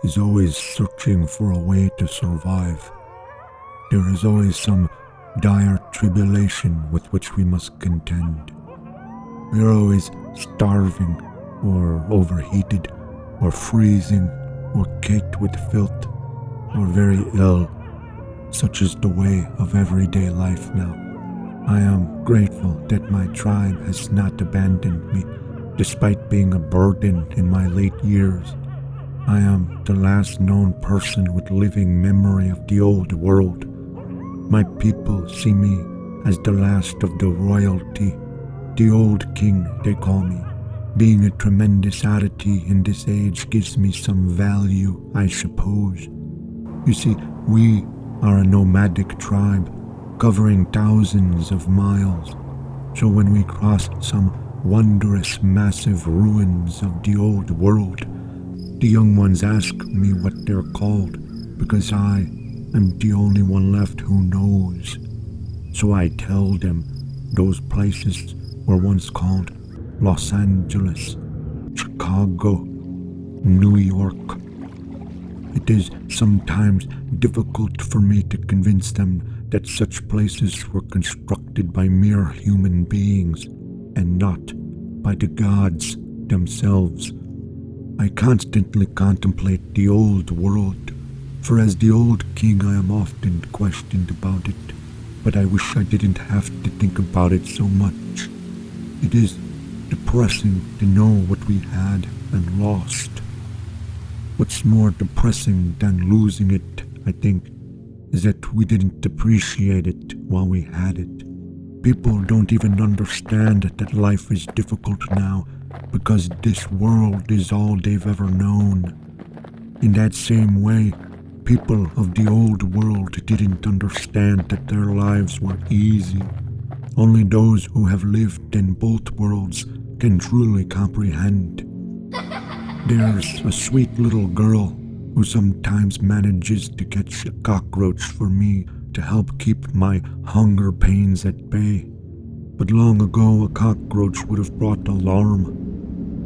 is always searching for a way to survive. There is always some dire tribulation with which we must contend. We are always starving, or overheated, or freezing, or caked with filth, or very ill. Such is the way of everyday life now. I am grateful that my tribe has not abandoned me, despite being a burden in my late years. I am the last known person with living memory of the old world. My people see me as the last of the royalty, the old king they call me. Being a tremendous oddity in this age gives me some value, I suppose. You see, we are a nomadic tribe, covering thousands of miles. So when we cross some wondrous massive ruins of the old world, the young ones ask me what they're called, because I am the only one left who knows. So I tell them those places were once called Los Angeles, Chicago, New York. It is sometimes difficult for me to convince them that such places were constructed by mere human beings and not by the gods themselves. I constantly contemplate the old world, for as the old king I am often questioned about it, but I wish I didn't have to think about it so much. It is depressing to know what we had and lost. What's more depressing than losing it, I think, is that we didn't appreciate it while we had it. People don't even understand that life is difficult now because this world is all they've ever known. In that same way, people of the old world didn't understand that their lives were easy. Only those who have lived in both worlds can truly comprehend. There's a sweet little girl who sometimes manages to catch a cockroach for me to help keep my hunger pains at bay. But long ago a cockroach would have brought alarm.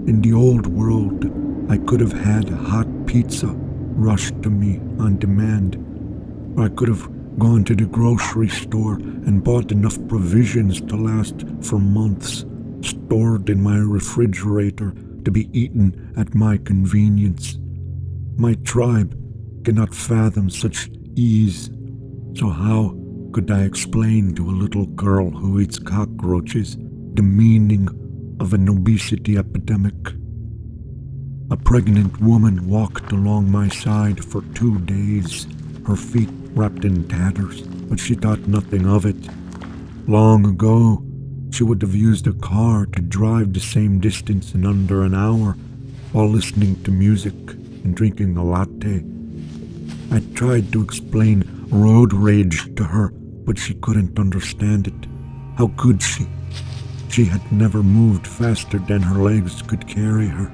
In the old world, I could have had a hot pizza rushed to me on demand, or I could have gone to the grocery store and bought enough provisions to last for months, stored in my refrigerator to be eaten at my convenience. My tribe cannot fathom such ease, so how could I explain to a little girl who eats cockroaches the meaning of an obesity epidemic? A pregnant woman walked along my side for 2 days, her feet wrapped in tatters, but she thought nothing of it. Long ago, she would have used a car to drive the same distance in under an hour while listening to music and drinking a latte. I tried to explain road rage to her, but she couldn't understand it. How could she? She had never moved faster than her legs could carry her,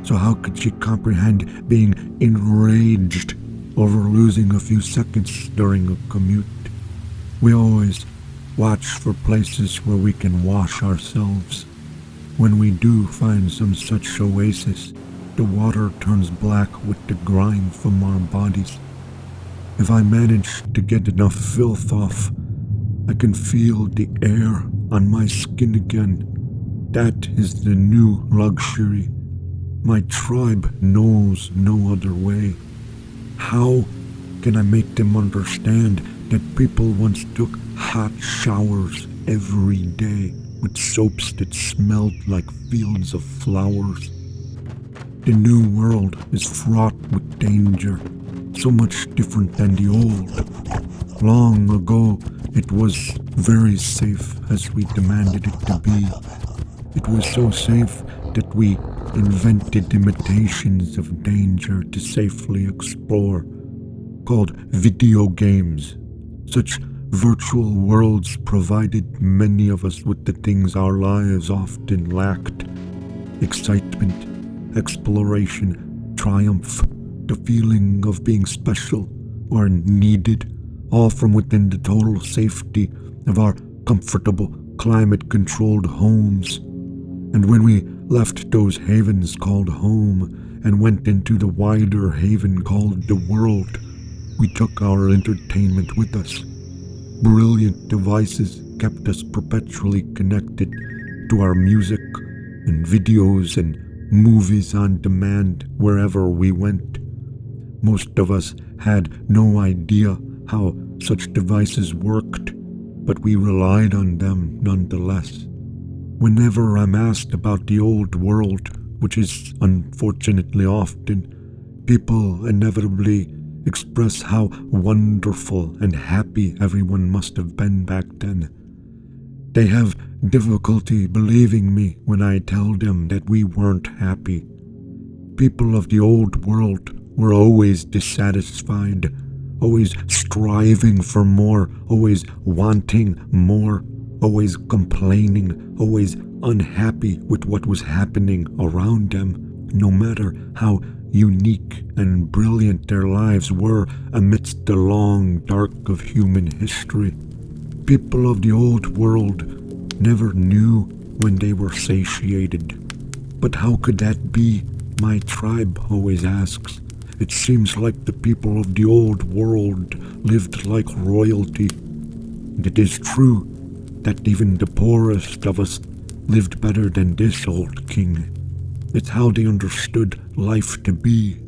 so how could she comprehend being enraged over losing a few seconds during a commute? We always watch for places where we can wash ourselves. When we do find some such oasis, the water turns black with the grime from our bodies. If I manage to get enough filth off, I can feel the air on my skin again. That is the new luxury. My tribe knows no other way. How can I make them understand that people once took hot showers every day with soaps that smelled like fields of flowers? The new world is fraught with danger, so much different than the old. Long ago, it was very safe as we demanded it to be. It was so safe that we invented imitations of danger to safely explore, called video games. Such virtual worlds provided many of us with the things our lives often lacked: excitement, exploration, triumph, the feeling of being special or needed, all from within the total safety of our comfortable, climate-controlled homes. And when we left those havens called home, and went into the wider haven called the world. We took our entertainment with us. Brilliant devices kept us perpetually connected to our music and videos and movies on demand wherever we went. Most of us had no idea how such devices worked, but we relied on them nonetheless. Whenever I'm asked about the old world, which is unfortunately often, people inevitably express how wonderful and happy everyone must have been back then. They have difficulty believing me when I tell them that we weren't happy. People of the old world were always dissatisfied, always striving for more, always wanting more, always complaining, always unhappy with what was happening around them, no matter how unique and brilliant their lives were amidst the long dark of human history. People of the old world never knew when they were satiated. But how could that be? My tribe always asks. It seems like the people of the old world lived like royalty. And it is true that even the poorest of us lived better than this old king. It's how they understood life to be.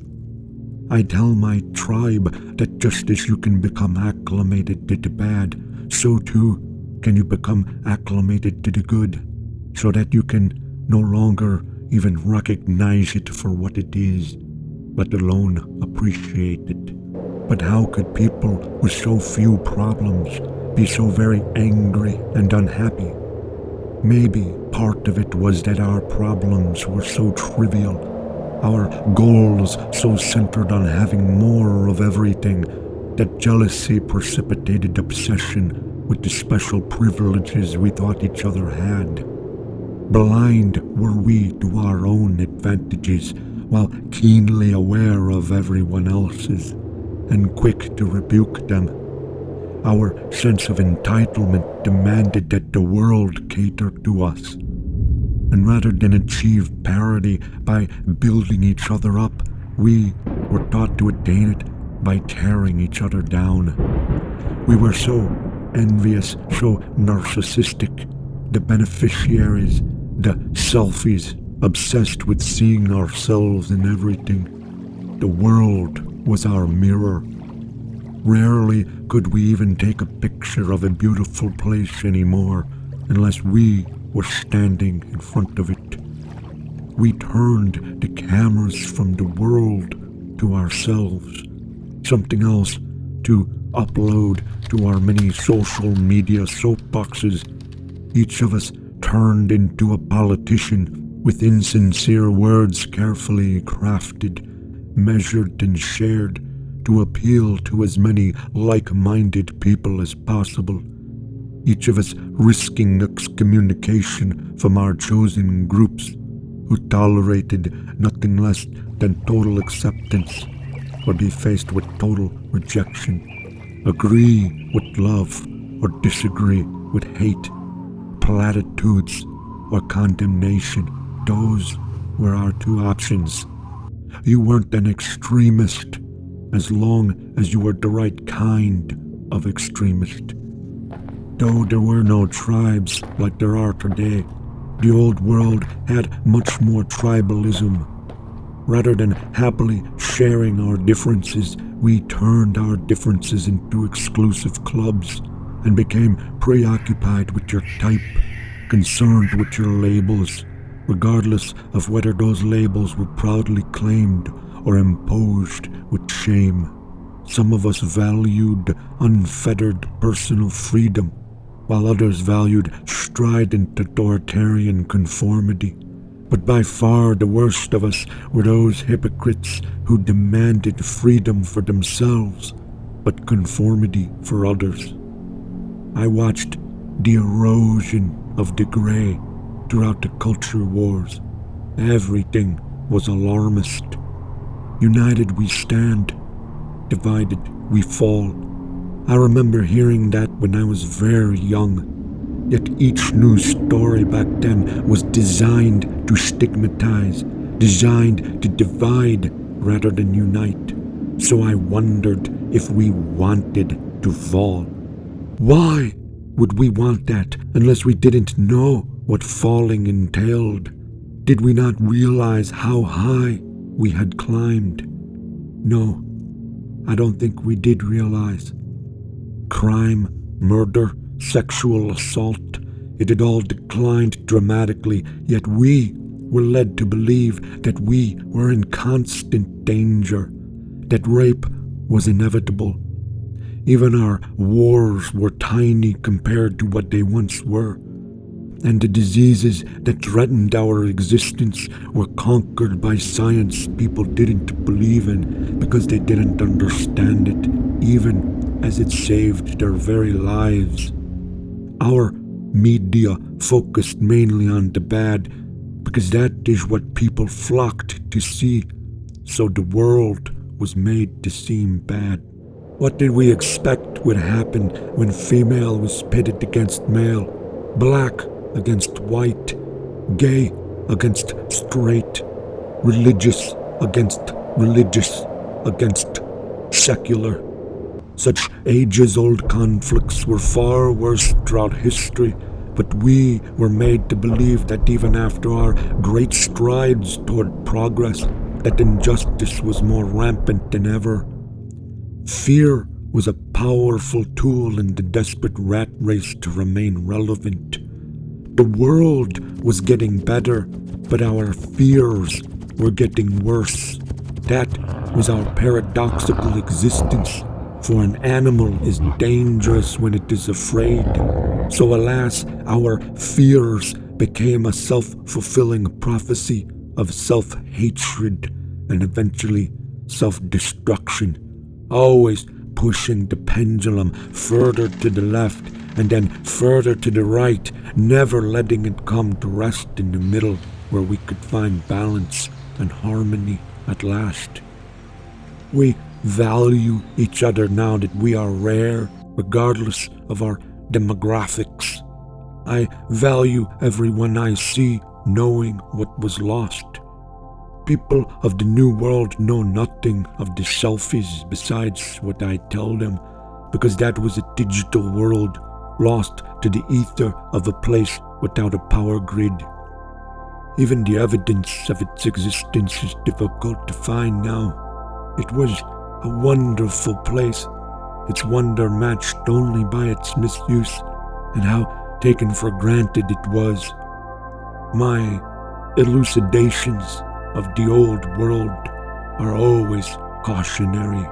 I tell my tribe that just as you can become acclimated to the bad, so too can you become acclimated to the good, so that you can no longer even recognize it for what it is, let alone appreciate it. But how could people with so few problems be so very angry and unhappy? Maybe part of it was that our problems were so trivial, our goals so centered on having more of everything, that jealousy precipitated obsession with the special privileges we thought each other had. Blind were we to our own advantages, while keenly aware of everyone else's, and quick to rebuke them. Our sense of entitlement demanded that the world cater to us. And rather than achieve parity by building each other up, we were taught to attain it by tearing each other down. We were so envious, so narcissistic, the beneficiaries, the selfies, obsessed with seeing ourselves in everything. The world was our mirror. Rarely could we even take a picture of a beautiful place anymore unless we were standing in front of it. We turned the cameras from the world to ourselves, something else to upload to our many social media soapboxes. Each of us turned into a politician with insincere words carefully crafted, measured and shared to appeal to as many like-minded people as possible, each of us risking excommunication from our chosen groups who tolerated nothing less than total acceptance or be faced with total rejection, agree with love or disagree with hate, platitudes or condemnation. Those were our two options. You weren't an extremist as long as you were the right kind of extremist. Though there were no tribes like there are today, the old world had much more tribalism. Rather than happily sharing our differences, we turned our differences into exclusive clubs and became preoccupied with your type, concerned with your labels, regardless of whether those labels were proudly claimed or imposed with shame. Some of us valued unfettered personal freedom, while others valued strident authoritarian conformity. But by far the worst of us were those hypocrites who demanded freedom for themselves, but conformity for others. I watched the erosion of the gray throughout the culture wars. Everything was alarmist. United we stand, divided we fall. I remember hearing that when I was very young. Yet each news story back then was designed to stigmatize, designed to divide rather than unite. So I wondered if we wanted to fall. Why would we want that unless we didn't know what falling entailed? Did we not realize how high we had climbed? No, I don't think we did realize. Crime, murder, sexual assault, it had all declined dramatically, yet we were led to believe that we were in constant danger, that rape was inevitable. Even our wars were tiny compared to what they once were, and the diseases that threatened our existence were conquered by science people didn't believe in because they didn't understand it, even as it saved their very lives. Our media focused mainly on the bad because that is what people flocked to see, so the world was made to seem bad. What did we expect would happen when female was pitted against male, black against white, gay against straight, religious against religious against secular? Such ages-old conflicts were far worse throughout history, but we were made to believe that even after our great strides toward progress, that injustice was more rampant than ever. Fear was a powerful tool in the desperate rat race to remain relevant. The world was getting better, but our fears were getting worse. That was our paradoxical existence, for an animal is dangerous when it is afraid. So alas, our fears became a self-fulfilling prophecy of self-hatred and eventually self-destruction, always pushing the pendulum further to the left and then further to the right, never letting it come to rest in the middle where we could find balance and harmony at last. We value each other now that we are rare, regardless of our demographics. I value everyone I see, knowing what was lost. People of the New World know nothing of the selfies besides what I tell them, because that was a digital world lost to the ether of a place without a power grid. Even the evidence of its existence is difficult to find now. It was a wonderful place, its wonder matched only by its misuse, and how taken for granted it was. My elucidations of the old world are always cautionary.